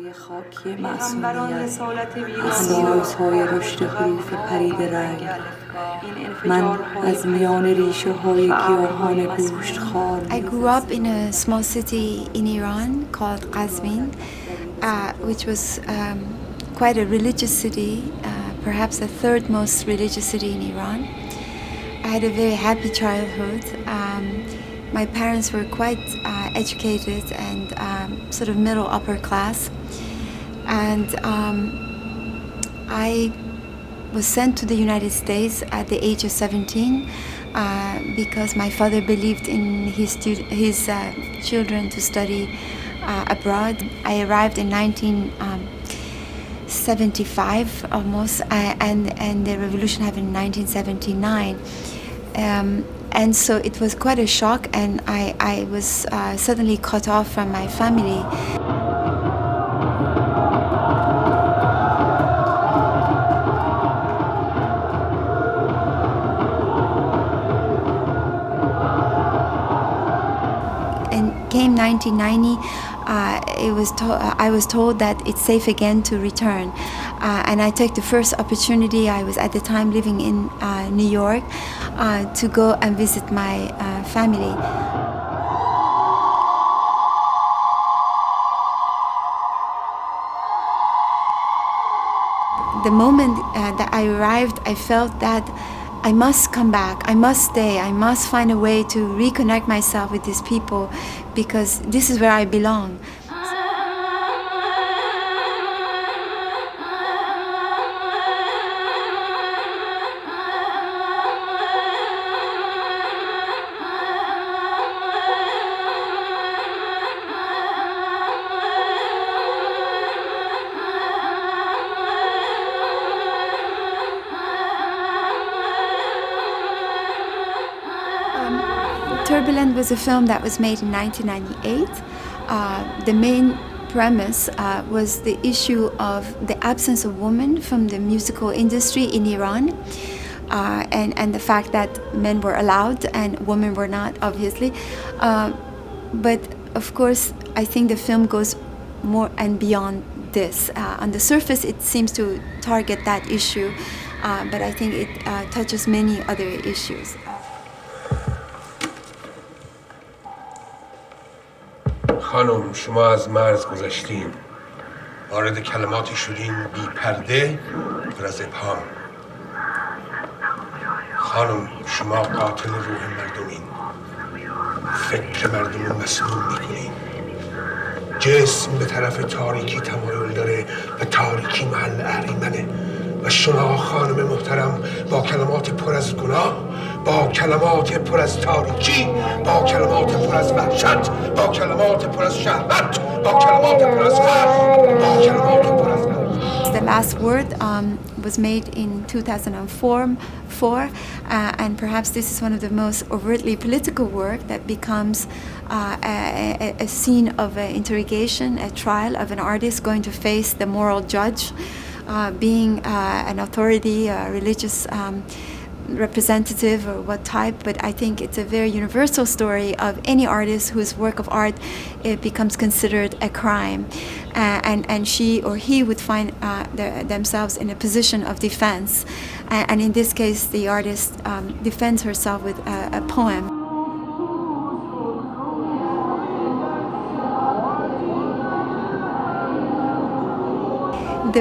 خاکی معصومیت، اندازهای رشد حروف پرید رنگ. من از میان ریشه های گیاهان گوشتخوار. I grew up in a small city in Iran called Qazvin, which was quite a religious city, perhaps the third most religious city in Iran. I had a very happy childhood. My parents were quite educated and sort of middle upper class, and I was sent to the United States at the age of 17 because my father believed in his children to study abroad. I arrived in 1975 almost, and the revolution happened in 1979. And so it was quite a shock, and I was suddenly cut off from my family. And came 1990, I was told that it's safe again to return. And I took the first opportunity. I was at the time living in New York to go and visit my family. The moment that I arrived, I felt that I must come back, I must stay, I must find a way to reconnect myself with these people because this is where I belong. Turbulent was a film that was made in 1998. The main premise was the issue of the absence of women from the musical industry in Iran, and the fact that men were allowed and women were not, obviously. But of course, I think the film goes more and beyond this. On the surface, it seems to target that issue, but I think it touches many other issues. خانم، شما از مرز گذشتین، وارد کلماتی شدین بی پرده پر از ابهام. خانم، شما قاتل روح مردمین، فکر مردم رو مسموم میکنین. جسم به طرف تاریکی تمایل داره و تاریکی محل اهریمنه و شما خانم محترم با کلمات پر از گناه، با کلمات پر از تاریکی، با کلمات پر از وحشت، با کلمات پر از شهوت، با کلمات پر از قهر، با کلمات پر از The Last Word was made in 2004, and perhaps this is one of the most overtly political work that becomes a scene of an interrogation, a trial of an artist going to face the moral judge, being an authority, a religious representative or what type, but I think it's a very universal story of any artist whose work of art becomes considered a crime, and she or he would find themselves in a position of defense, and in this case the artist defends herself with a poem.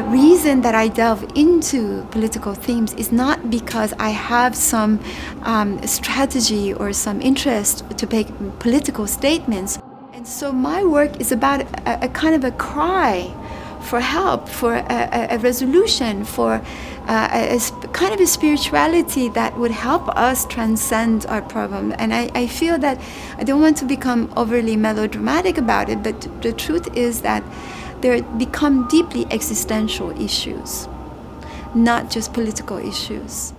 The reason that I delve into political themes is not because I have some strategy or some interest to make political statements. And so my work is about a kind of a cry for help, for a resolution, for a kind of a spirituality that would help us transcend our problem. And I feel that I don't want to become overly melodramatic about it, but the truth is that they become deeply existential issues, not just political issues.